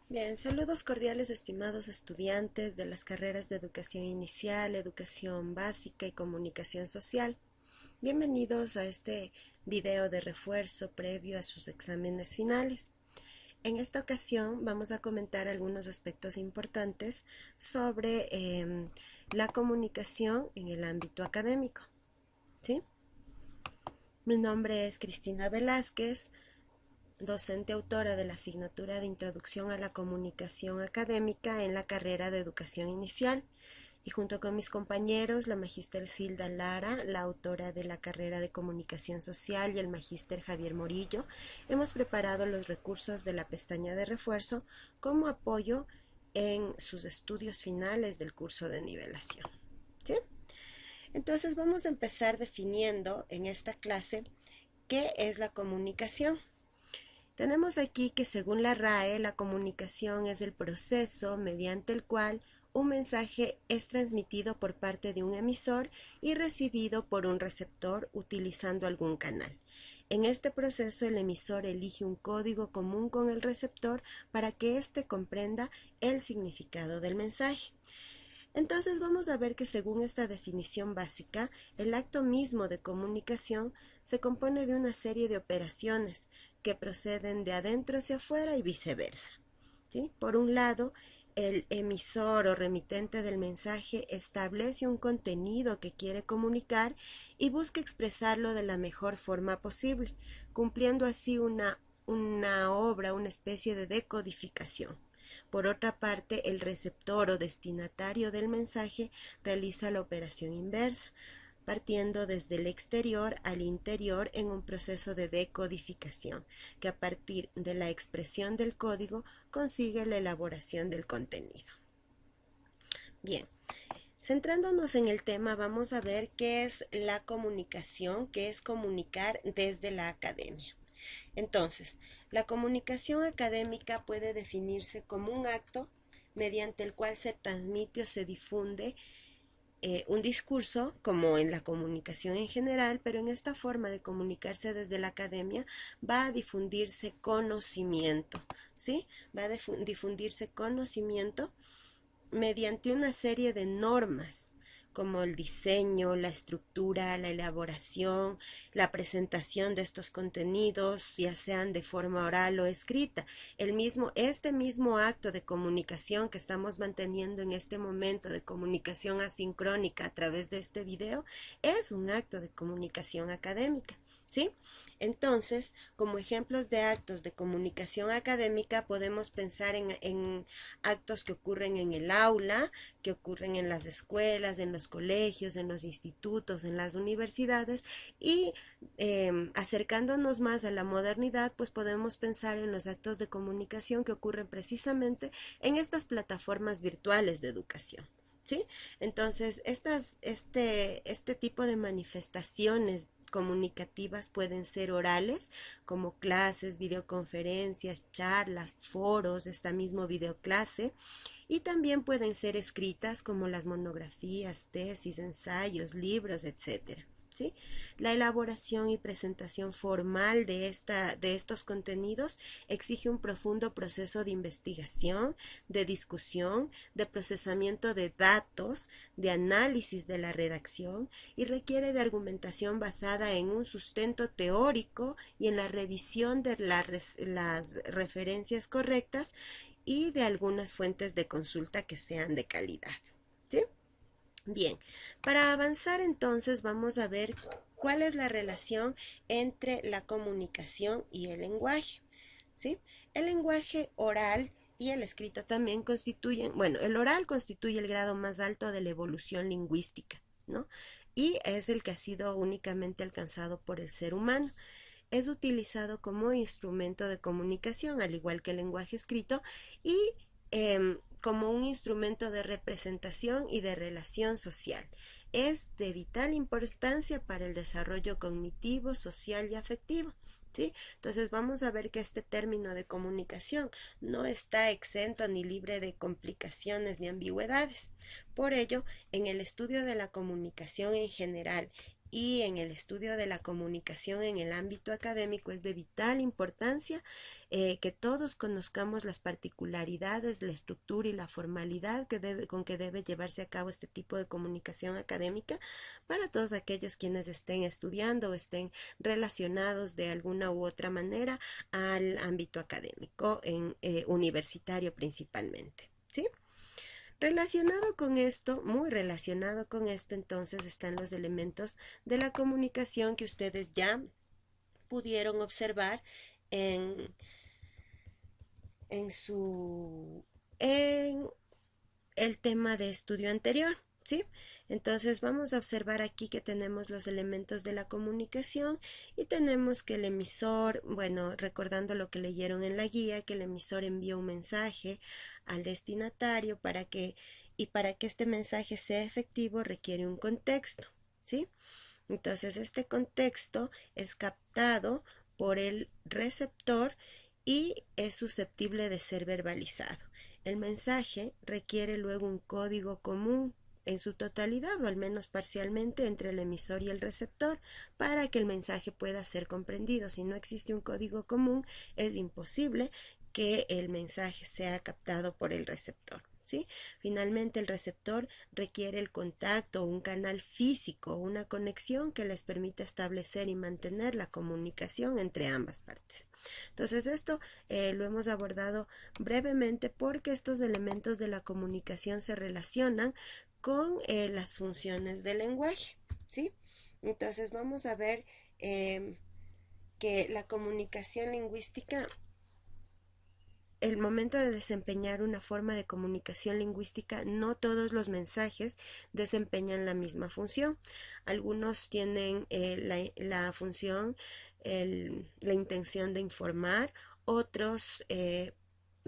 Bien, saludos cordiales estimados estudiantes de las carreras de educación inicial, educación básica y comunicación social. Bienvenidos a este video de refuerzo previo a sus exámenes finales. En esta ocasión vamos a comentar algunos aspectos importantes sobre la comunicación en el ámbito académico. ¿Sí? Mi nombre es Cristina Velázquez, docente autora de la asignatura de Introducción a la Comunicación Académica en la carrera de Educación Inicial, y junto con mis compañeros, la magíster Silda Lara, la autora de la carrera de Comunicación Social, y el magíster Javier Morillo, hemos preparado los recursos de la pestaña de refuerzo como apoyo en sus estudios finales del curso de nivelación. ¿Sí? Entonces vamos a empezar definiendo en esta clase qué es la comunicación. Tenemos aquí que según la RAE, la comunicación es el proceso mediante el cual un mensaje es transmitido por parte de un emisor y recibido por un receptor utilizando algún canal. En este proceso, el emisor elige un código común con el receptor para que éste comprenda el significado del mensaje. Entonces vamos a ver que según esta definición básica, el acto mismo de comunicación se compone de una serie de operaciones que proceden de adentro hacia afuera y viceversa. ¿Sí? Por un lado, el emisor o remitente del mensaje establece un contenido que quiere comunicar y busca expresarlo de la mejor forma posible, cumpliendo así una obra, una especie de decodificación. Por otra parte, el receptor o destinatario del mensaje realiza la operación inversa, partiendo desde el exterior al interior en un proceso de decodificación, que a partir de la expresión del código consigue la elaboración del contenido. Bien, centrándonos en el tema, vamos a ver qué es la comunicación, qué es comunicar desde la academia. Entonces, la comunicación académica puede definirse como un acto mediante el cual se transmite o se difunde un discurso, como en la comunicación en general, pero en esta forma de comunicarse desde la academia va a difundirse conocimiento, ¿sí? Va a difundirse conocimiento mediante una serie de normas, como el diseño, la estructura, la elaboración, la presentación de estos contenidos, ya sean de forma oral o escrita. Este mismo acto de comunicación que estamos manteniendo en este momento, de comunicación asincrónica a través de este video, es un acto de comunicación académica. ¿Sí? Entonces, como ejemplos de actos de comunicación académica, podemos pensar en actos que ocurren en el aula, que ocurren en las escuelas, en los colegios, en los institutos, en las universidades, y acercándonos más a la modernidad, pues podemos pensar en los actos de comunicación que ocurren precisamente en estas plataformas virtuales de educación. ¿Sí? Entonces, este tipo de manifestaciones comunicativas pueden ser orales, como clases, videoconferencias, charlas, foros, esta misma videoclase, y también pueden ser escritas como las monografías, tesis, ensayos, libros, etcétera. ¿Sí? La elaboración y presentación formal de estos contenidos exige un profundo proceso de investigación, de discusión, de procesamiento de datos, de análisis de la redacción, y requiere de argumentación basada en un sustento teórico y en la revisión de las referencias correctas y de algunas fuentes de consulta que sean de calidad. ¿Sí? Bien, para avanzar entonces vamos a ver cuál es la relación entre la comunicación y el lenguaje. ¿Sí? El lenguaje oral y el escrito también constituyen, bueno, el oral constituye el grado más alto de la evolución lingüística, ¿no? Y es el que ha sido únicamente alcanzado por el ser humano. Es utilizado como instrumento de comunicación, al igual que el lenguaje escrito, y como un instrumento de representación y de relación social. Es de vital importancia para el desarrollo cognitivo, social y afectivo. ¿Sí? Entonces vamos a ver que este término de comunicación no está exento ni libre de complicaciones ni ambigüedades. Por ello, en el estudio de la comunicación en general y en el estudio de la comunicación en el ámbito académico es de vital importancia que todos conozcamos las particularidades, la estructura y la formalidad con que debe llevarse a cabo este tipo de comunicación académica para todos aquellos quienes estén estudiando o estén relacionados de alguna u otra manera al ámbito académico universitario principalmente, ¿sí? Relacionado con esto, muy relacionado con esto, entonces están los elementos de la comunicación que ustedes ya pudieron observar en, en su en el tema de estudio anterior, ¿sí? Entonces vamos a observar aquí que tenemos los elementos de la comunicación y tenemos que el emisor, bueno, recordando lo que leyeron en la guía, que el emisor envía un mensaje al destinatario para que este mensaje sea efectivo requiere un contexto, ¿sí? Entonces este contexto es captado por el receptor y es susceptible de ser verbalizado. El mensaje requiere luego un código común en su totalidad o al menos parcialmente entre el emisor y el receptor para que el mensaje pueda ser comprendido. Si no existe un código común, es imposible que el mensaje sea captado por el receptor, ¿sí? Finalmente, el receptor requiere el contacto, un canal físico, una conexión que les permita establecer y mantener la comunicación entre ambas partes. Entonces, esto lo hemos abordado brevemente porque estos elementos de la comunicación se relacionan con las funciones del lenguaje, ¿sí? Entonces, vamos a ver que la comunicación lingüística, el momento de desempeñar una forma de comunicación lingüística, no todos los mensajes desempeñan la misma función. Algunos tienen la función, la intención de informar, otros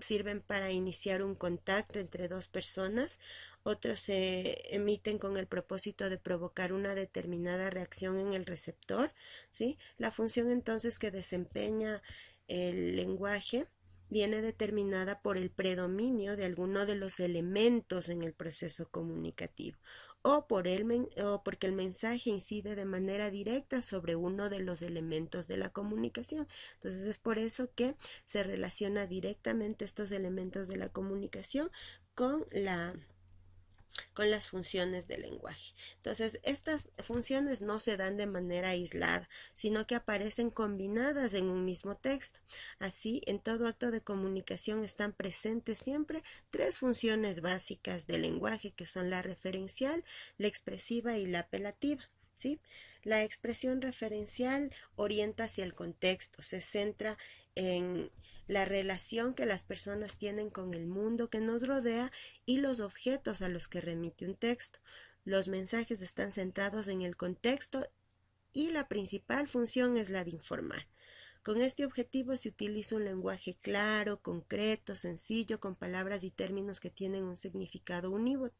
sirven para iniciar un contacto entre dos personas, otros se emiten con el propósito de provocar una determinada reacción en el receptor, ¿sí? La función entonces que desempeña el lenguaje viene determinada por el predominio de alguno de los elementos en el proceso comunicativo o porque el mensaje incide de manera directa sobre uno de los elementos de la comunicación. Entonces es por eso que se relaciona directamente estos elementos de la comunicación con las funciones del lenguaje. Entonces, estas funciones no se dan de manera aislada, sino que aparecen combinadas en un mismo texto. Así, en todo acto de comunicación están presentes siempre tres funciones básicas del lenguaje, que son la referencial, la expresiva y la apelativa, ¿sí? La expresión referencial orienta hacia el contexto, se centra en la relación que las personas tienen con el mundo que nos rodea y los objetos a los que remite un texto. Los mensajes están centrados en el contexto y la principal función es la de informar. Con este objetivo se utiliza un lenguaje claro, concreto, sencillo, con palabras y términos que tienen un significado unívoco.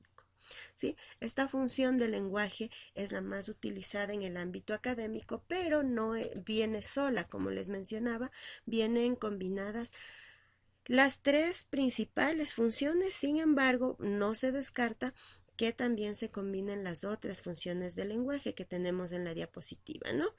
¿Sí? Esta función del lenguaje es la más utilizada en el ámbito académico, pero no viene sola, como les mencionaba, vienen combinadas las tres principales funciones. Sin embargo, no se descarta que también se combinen las otras funciones del lenguaje que tenemos en la diapositiva, ¿no?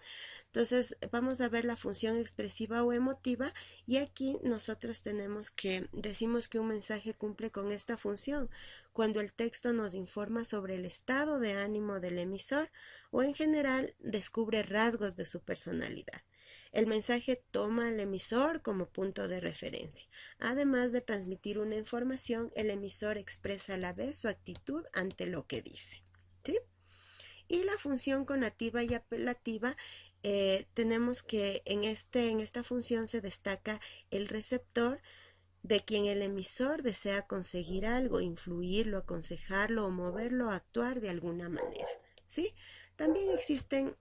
Entonces, vamos a ver la función expresiva o emotiva y aquí nosotros decimos que un mensaje cumple con esta función cuando el texto nos informa sobre el estado de ánimo del emisor o en general descubre rasgos de su personalidad. El mensaje toma al emisor como punto de referencia. Además de transmitir una información, el emisor expresa a la vez su actitud ante lo que dice, ¿sí? Y la función conativa y apelativa, tenemos que en esta función se destaca el receptor, de quien el emisor desea conseguir algo, influirlo, aconsejarlo o moverlo a actuar de alguna manera, ¿sí? También existen,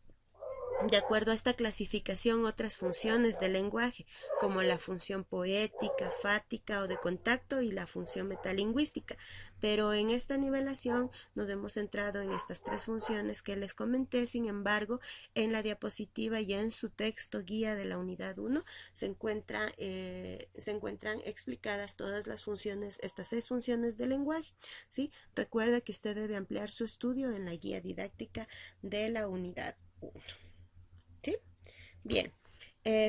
de acuerdo a esta clasificación, otras funciones del lenguaje, como la función poética, fática o de contacto y la función metalingüística. Pero en esta nivelación nos hemos centrado en estas tres funciones que les comenté. Sin embargo, en la diapositiva y en su texto guía de la unidad 1 se encuentran explicadas todas las funciones, estas 6 funciones del lenguaje, ¿sí? Recuerda que usted debe ampliar su estudio en la guía didáctica de la unidad 1. ¿Sí? Bien.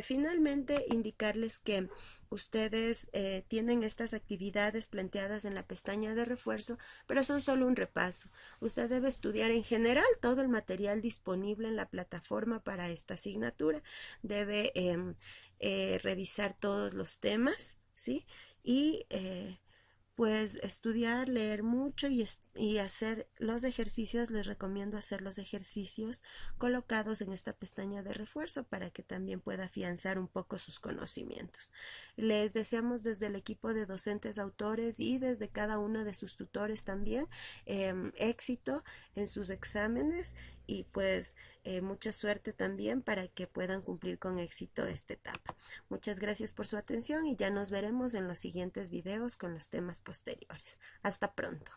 Finalmente, indicarles que ustedes tienen estas actividades planteadas en la pestaña de refuerzo, pero son solo un repaso. Usted debe estudiar en general todo el material disponible en la plataforma para esta asignatura. Debe revisar todos los temas, ¿sí? Y pues estudiar, leer mucho y hacer los ejercicios. Les recomiendo hacer los ejercicios colocados en esta pestaña de refuerzo para que también pueda afianzar un poco sus conocimientos. Les deseamos desde el equipo de docentes autores y desde cada uno de sus tutores también éxito en sus exámenes y pues mucha suerte también para que puedan cumplir con éxito esta etapa. Muchas gracias por su atención y ya nos veremos en los siguientes videos con los temas posteriores. Hasta pronto.